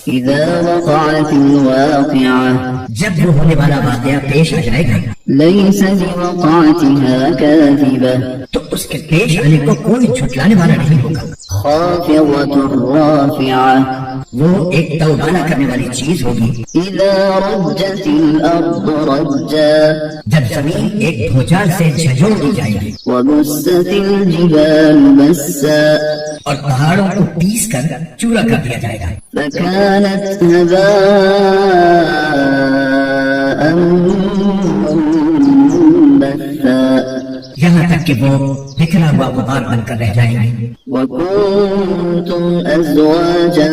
إذا وقعت الواقعة جب وہ ہونے والا واقعہ پیش آ جائے گا ليس لوقعتها كاذبة تو اس کے پیش آنے کو کوئی جھٹلانے والا نہیں ہوگا. خافضة رافعة وہ ایک توبانا کرنے والی چیز ہوگی. إذا رجت الأرض رجا جب زمین ایک بھوچال سے جھنجھوڑ دی جائے گی وبست الجبال بسا اور پہاڑوں کو پیس کر چورا کر دیا جائے گا. فكانت هباء منبثا یہاں تک کہ وہ بکھرا ہوا غبار بن کر رہ جائیں گے. وكنتم أزواجا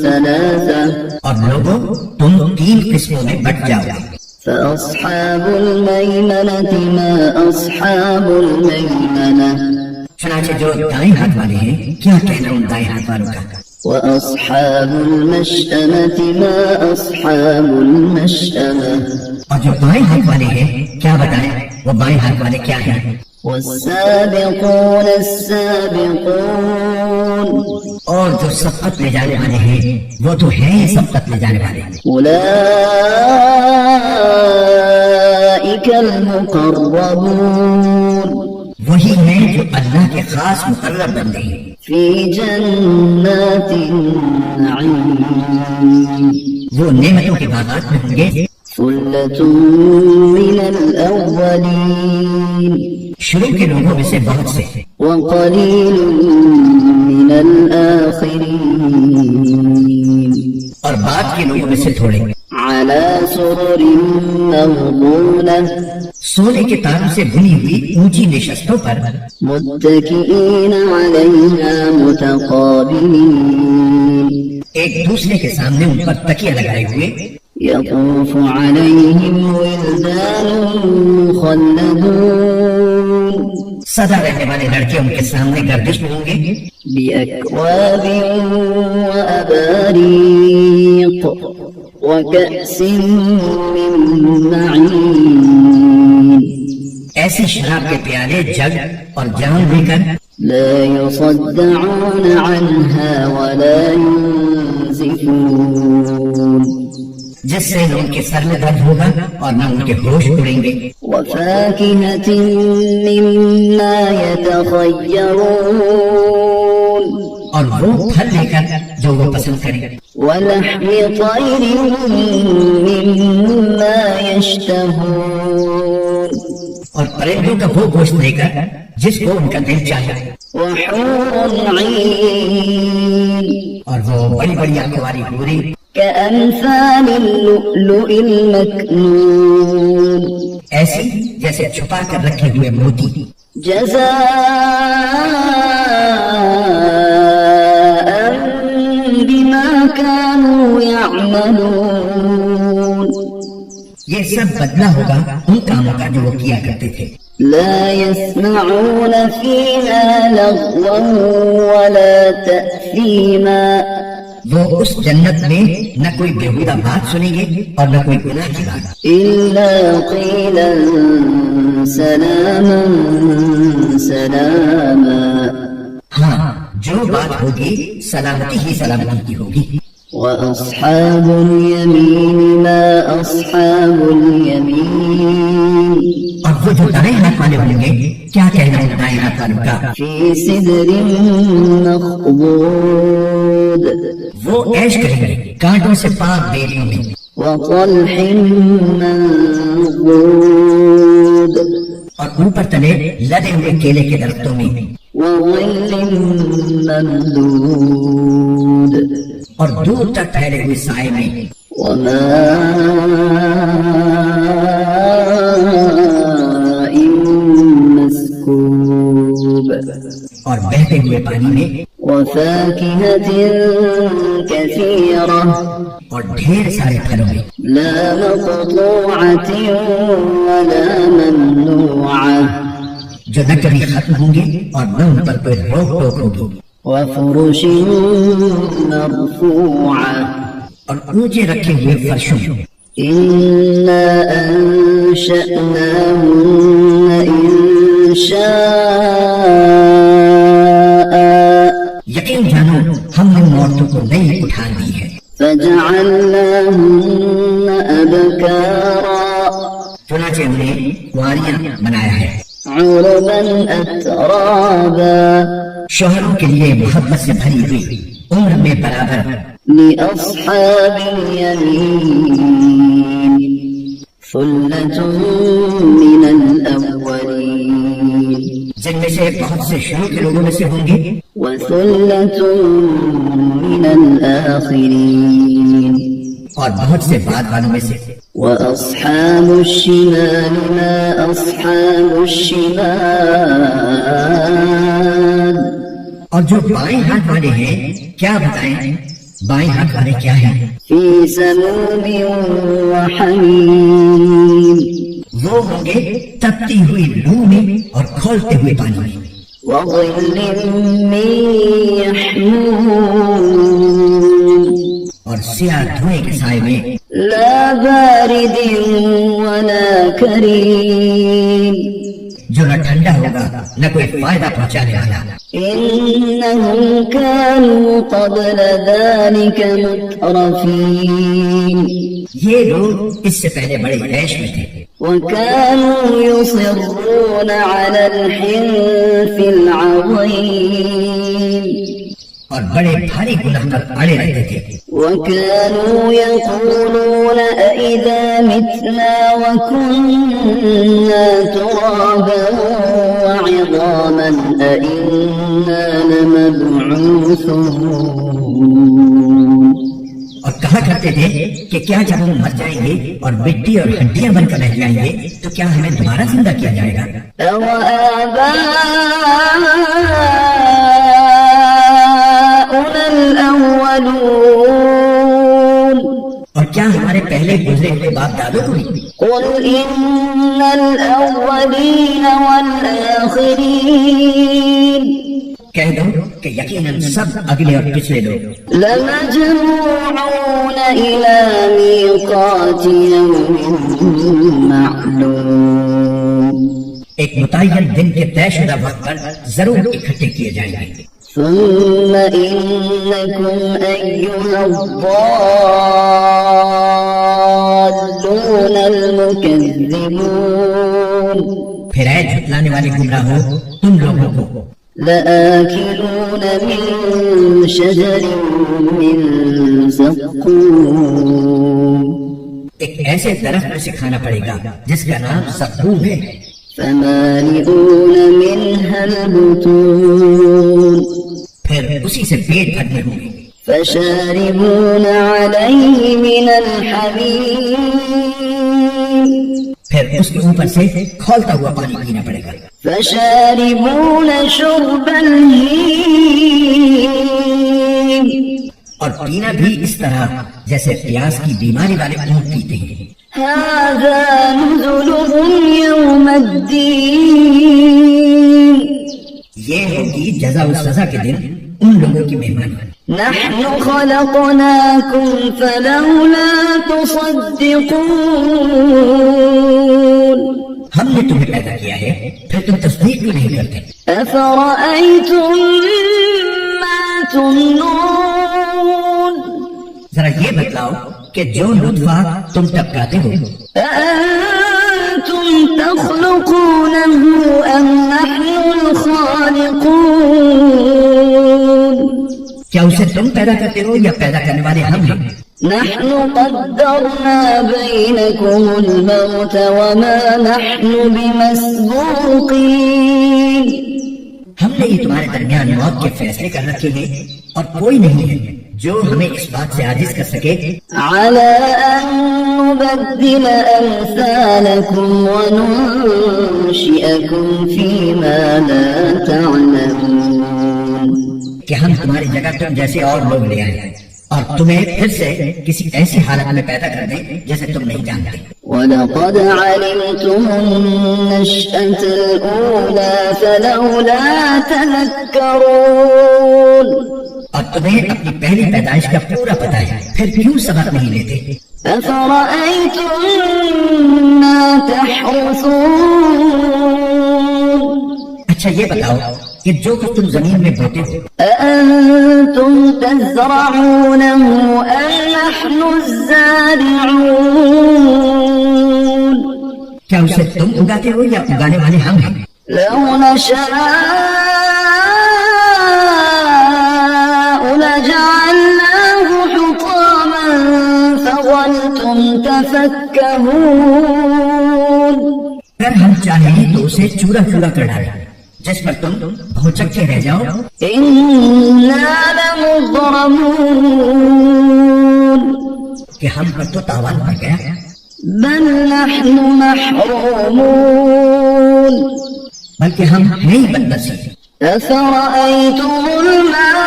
ثلاثة اور لوگوں تم 3 قسموں میں بٹ جاؤ گے. فأصحاب الميمنة ما أصحاب الميمنة چنانچہ جو دائیں ہاتھ والے ہیں کیا کہنا ان دائیں ہاتھ والوں کا. وأصحاب المشأمة ما أصحاب المشأمة اور جو بائیں ہاتھ والے ہیں کیا بتائیں وہ بائیں ہاتھ والے کیا ہیں. والسابقون السابقون اور جو سبقت لے جانے والے ہیں وہ تو ہیں ہی سبقت لے جانے والے. أولئك المقربون وہی ہیں جو اللہ کے خاص مقرر بندے ہیں. في جنات النعيم وہ نعمتوں کے باغات میں ہوں گے. ثلة من الأولين شروع کے لوگوں میں سے بہت سے وقليل من الآخرين اور بعد کے لوگوں میں سے تھوڑے على سرر موضونة سونے کے تاروں سے بنی ہوئی اونچی نشستوں پر متكئين عليها متقابلين ایک دوسرے کے سامنے ان پر تکیہ لگائے ہوئے. يطوف عليهم ولدان مخلدون سدا رہنے والے لڑکے ان کے سامنے گردش میں ہوں گے. بأكواب وأباريق وكأس من معين ایسی شراب کے پیالے جگ اور جام لے کر لا يصدعون عنها ولا ينزفون جس سے نہ ان کے سر میں درد ہوگا اور نہ ان کے ہوش اڑیں گے. وفاكهة مما يتخيرون اور وہ پھل لے کر جو وہ پسند کریں. ولحم طير مما يشتهون اور پرندوں کا وہ گوشت لے کر جس کو ان کا دل چاہے. وحور عين اور وہ بڑی بڑی آنکھوں والی حوریں كأمثال اللؤلؤ المكنون ایسی جیسے چھپا کر رکھے ہوئے موتی. جزاء بما كانوا يعملون یہ سب بدلہ ہوگا ان کاموں کا جو وہ کیا کرتے تھے. لا يسمعون فيها لغوا ولا تأثيما وہ اس جنت میں نہ کوئی بےہودہ بات سنیں گے اور نہ کوئی گناہ کی بات. إلا قيلا سلاما سلاما ہاں جو بات ہوگی سلامتی ہی سلامتی کی ہوگی. وأصحاب اليمين ما أصحاب اليمين اور وہ جو دائیں ہاتھ والے ہوں گے کیا کہنا ہے دائیں ہاتھ والوں کا. في سدر مخضود وہ عیش کریں گے کانٹوں سے پاک بیریوں میں. وطلح منضود اور اوپر تلے لدے ہوئے کیلے کے درختوں میں. وظل ممدود اور دور تک پھیلے ہوئے سائے میں. وماء مسكوب اور بہتے ہوئے پانی میں. وفاكهة كثيرة اور ڈھیر سارے پھلوں میں. لا مقطوعة ولا ممنوعة جو نہ کبھی ختم ہوں گے اور نہ ان پر کوئی روک ٹوک ہوگی. وفرش مرفوعة اور اونچے رکھے ہوئے فرشوں میں. إنا أنشأناهن إنشاء یقین جانو ہم نے عورتوں کو نئی اٹھان دی ہے. فجعلناهن أبكارا چنانچہ انہیں کنواریاں بنایا ہے، عربا أترابا شوہروں کے لیے محبت سے بھری ہوئی، عمر میں برابر، لأصحاب اليمين ثلة من الأولين جن میں سے بہت سے شروع کے لوگوں میں سے ہوں گے وثلة من الآخرين اور بہت سے بعد والوں میں سے۔ وأصحاب الشمال ما أصحاب الشمال اور جو بائیں ہاتھ والے ہیں کیا بتائیں بائیں ہاتھ والے کیا ہیں؟ في سموم وحميم وہ ہوں گے تپتی ہوئی لو میں اور کھولتے ہوئے پانی میں، وظل من يحموم اور سیاہ دھوئے کے سائے میں، لا بارد ولا كريم جو نہ ٹھنڈا ہوگا نہ کوئی فائدہ پہنچانے والا۔ إنهم كانوا قبل ذلك مترفين یہ لوگ اس سے پہلے بڑے عیش میں تھے، وكانوا يصرون على الحنث العظيم اور بڑے بھاری گناہ پر اڑے رہتے تھے، وكانوا يقولون أئذا متنا وكنا ترابا وعظاما أئنا لمبعوثون اور کہا کرتے تھے کہ کیا جب ہم مر جائیں گے اور مٹی اور ہڈیاں بن کر رہ جائیں گے تو کیا ہمیں دوبارہ زندہ کیا جائے گا؟ أَوَآبَاؤُنَا الْأَوَّلُونَ اور کیا ہمارے پہلے گزرے ہوئے باپ دادوں کو بھی؟ قُلْ إِنَّ الْأَوَّلِينَ وَالْآخِرِينَ کہہ دو کہ یقیناً سب اگلے اور پچھلے لوگ لَمَجْمُوعُونَ إِلَى مِيقَاتِ يَوْمٍ مَّعْلُومٍ ایک متعین دن کے طے شدہ وقت پر ضرور اکٹھے کیے جائیں گے۔ ثُمَّ إِنَّكُمْ أَيُّهَا الضَّالُّونَ الْمُكَذِّبُونَ پھر اے جھٹلانے والے گمراہو تم لوگوں کو لآكلون من شجر من زقوم ایک ایسے درخت میں سے کھانا پڑے گا جس کا نام زقوم ہے، فمالئون منها البطون پھر اسی سے پیٹ بھرنے ہوں گے، فشاربون عليه من الحميم پھر اس کے اوپر سے کھولتا ہوا پانی پینا پڑے گا، فشاربون شرب الهيم اور پینا بھی اس طرح جیسے پیاس کی بیماری والے اونٹ پیتے ہیں۔ هذا نزلهم يوم الدين یہ ہوگی جزا و سزا کے دن ان لوگوں کی مہمانی۔ نحن خلقناكم فلولا تصدقون ہم نے تمہیں پیدا کیا ہے پھر تم تصدیق بھی نہیں کرتے۔ أفرأيتم ما تمنون ذرا یہ بتلاؤ کہ جو لطفہ تم ٹپکاتے ہو أأنتم تخلقونه أم نحن الخالقون کیا اسے تم پیدا کرتے ہو یا پیدا کرنے والے ہم ہیں؟ نحن قدرنا بينكم الموت وما نحن بمسبوقين ہم نے یہ تمہارے درمیان موت کے فیصلے کر رکھے ہیں اور کوئی نہیں ہے جو ہمیں اس بات سے عاجز کر سکے على أن نبدل أمثالكم وننشئكم فيما لا تعلمون کہ ہم تمہاری جگہ تم جیسے اور لوگ لے آئیں اور تمہیں پھر سے کسی ایسی حالت میں پیدا کر دیں جیسے تم نہیں جانتے۔ وَلَقَدْ عَلِمْتُمُ النَّشْأَةَ الْأُولَى فَلَوْلَا تَذَكَّرُونَ اور تمہیں اپنی پہلی پیدائش کا پورا پتہ ہے پھر کیوں سبق نہیں لیتے؟ أَفَرَأَيْتُم مَّا تَحْرُثُونَ اچھا یہ بتاؤ کہ جو کچھ تم زمین میں بوتے ہو أَأَنتُمْ أأنتم تزرعونه أم نحن الزارعون کیا اسے تم اگاتے ہو یا اگانے والے ہم ہیں؟ لو نشاء لجعلناه حطاما فظلتم تفكهون اگر ہم چاہیں تو اسے چورا چورا کر ڈالیں جس پر تم بھوچکے رہ جاؤ. إنا لمغرمون کہ ہم پر تو تاوان پڑ گیا. بل نحن محرومون بلکہ ہم ہیں ہی بد نصیب. أفرأيتم الماء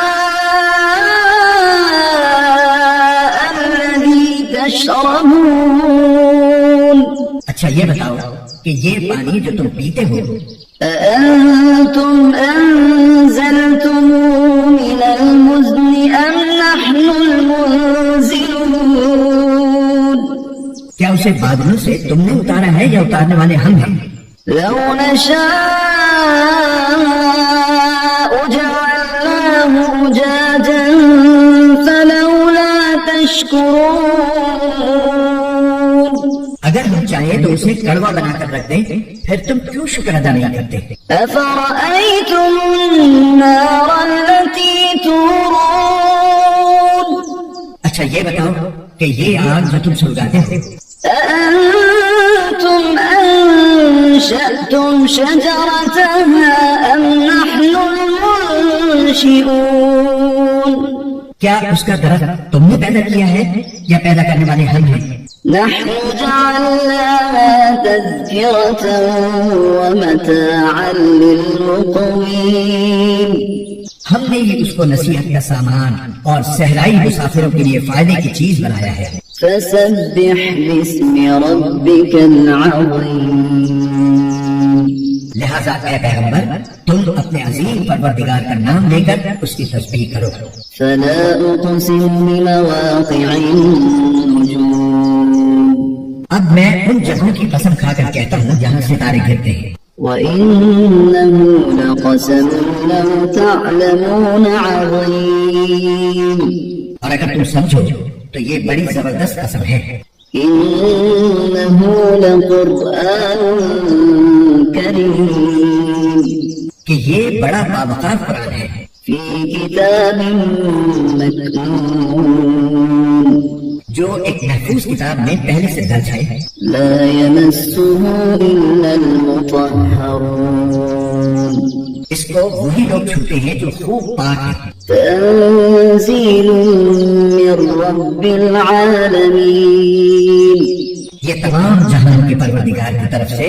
الذي تشربون اچھا یہ بتاؤ کہ یہ پانی جو تم پیتے ہو أأنتم أنزلتموه من المزن أم نحن المنزلون کیا اسے بادلوں سے تم نے اتارا ہے یا اتارنے والے ہم ہیں؟ لو نشاء جعلناه أجاجا فلولا تشكرون اگر ہم چاہیں تو اسے کڑوا بنا کر رکھ دیں پھر تم کیوں شکر ادا نہیں کرتے؟ أفرأيتم النار التي تورون اچھا یہ بتاؤ کہ یہ آگ جو تم سلگاتے ہو أأنتم أنشأتم شجرتها أم نحن المنشئون کیا اس کا درخت تم نے پیدا کیا ہے یا پیدا کرنے والے ہم ہیں؟ نحن جعلناها تذكرة ومتاعا للمقوين ہم نے یہ اس کو نصیحت کا سامان اور صحرائی مسافروں کے لیے فائدے کی چیز بنایا ہے. فسبح باسم ربك العظيم لہذا اے پیغمبر تم اپنے عظیم پروردگار کا نام لے کر اس کی تسبیح کرو. فلا أقسم بمواقع النجوم اب میں ان جگہوں کی قسم کھا کر کہتا ہوں جہاں ستارے گرتے ہیں. وإنه لقسم لو تعلمون عظيم اور اگر تم سمجھو تو یہ بڑی زبردست قسم ہے. إنه لقرآن كريم کہ یہ بڑا باوقار قرآن ہے في كتاب مكنون جو ایک محفوظ کتاب میں پہلے سے درج ہے. لا يمسه إلا المطهرون اس کو وہی لوگ چھوتے ہیں جو خوب پاک ہیں. تنزيل من رب العالمين یہ تمام جہانوں کے پروردگار کی طرف سے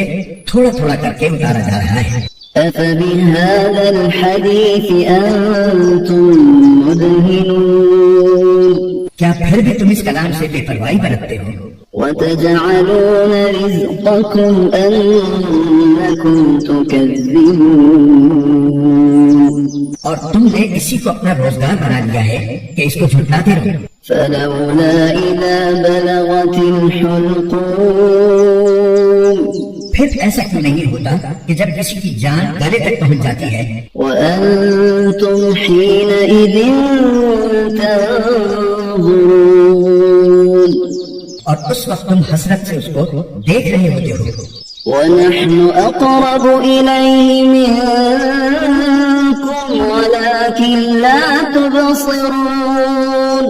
تھوڑا تھوڑا کر کے اتارا جا رہا ہے. أفبهذا الحديث أنتم مدهنون کیا پھر بھی تم اس کلام سے بے پرواہی برتتے ہو؟ وتجعلون رزقكم أنكم تكذبون اور تم نے اسی کو اپنا روزگار بنا لیا ہے کہ اس کو جھٹلاتے رہو. فلولا إذا بلغت الحلقوم پھر ایسا کیوں نہیں ہوتا کہ جب کسی کی جان گلے تک پہنچ جاتی ہے وأنتم حينئذ تنظرون اور اس وقت تم حسرت سے اس کو دیکھ رہے ہوتے ہو. ونحن أقرب إليه منكم ولكن لا تبصرون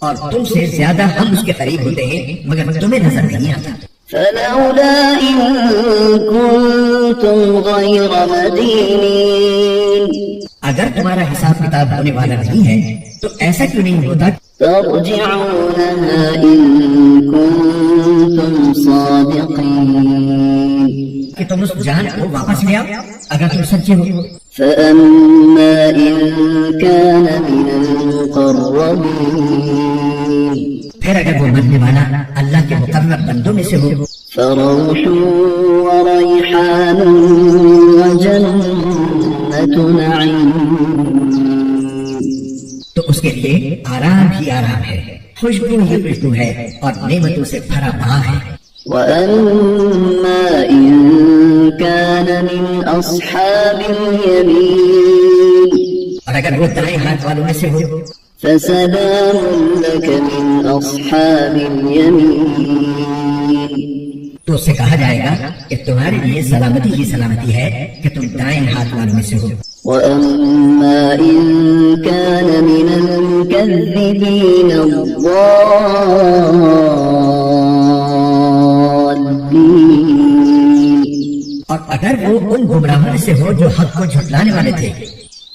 اور تم سے زیادہ ہم اس کے قریب ہوتے ہیں مگر تمہیں نظر نہیں آتا. فلولا إن كنتم غير مدينين اگر تمہارا حساب کتاب ہونے والا نہیں ہے تو ایسا کیوں نہیں ہوتا ترجعونها إن كنتم صادقين کہ تم اس جان کو واپس لے آؤ اگر تم سچے ہو. فأما إن كان من المقربين پھر اگر وہ مرنے والا اللہ کے مقرب بندوں میں سے ہو فروح وريحان وجنة نعيم تو اس کے لیے آرام ہی آرام ہے، خوشبو ہی خوشبو ہے اور نعمتوں سے بھرا باغ ہے. وأما إن كان من أصحاب اليمين اور اگر وہ دائیں ہاتھ والوں میں سے ہو فسلام لك من أصحاب اليمين تو اس سے کہا جائے گا کہ تمہارے لیے سلامتی ہی سلامتی ہے کہ تم دائیں ہاتھ والوں میں سے ہو. وأما إن كان من المكذبين الضالين اور اگر وہ ان گمراہوں میں سے ہو جو حق کو جھٹلانے والے تھے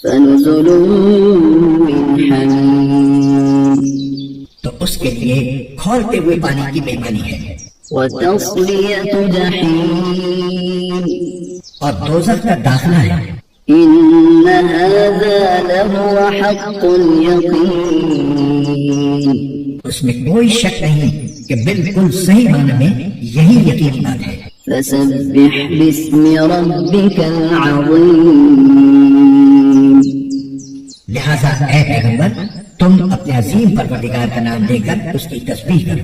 فنزل من حميم تو اس کے لیے کھولتے ہوئے پانی کی مہمانی ہے وتصلية جحيم اور دوزخ کا داخلہ ہے. إن هذا لهو حق اليقين اس میں کوئی شک نہیں کہ بالکل صحیح معنی میں یہی یقینی بات ہے. فسبح باسم ربك العظيم لہذا اے پیغمبر تم اپنے عظیم پروردگار کا نام لے کر اس کی تسبیح کرو.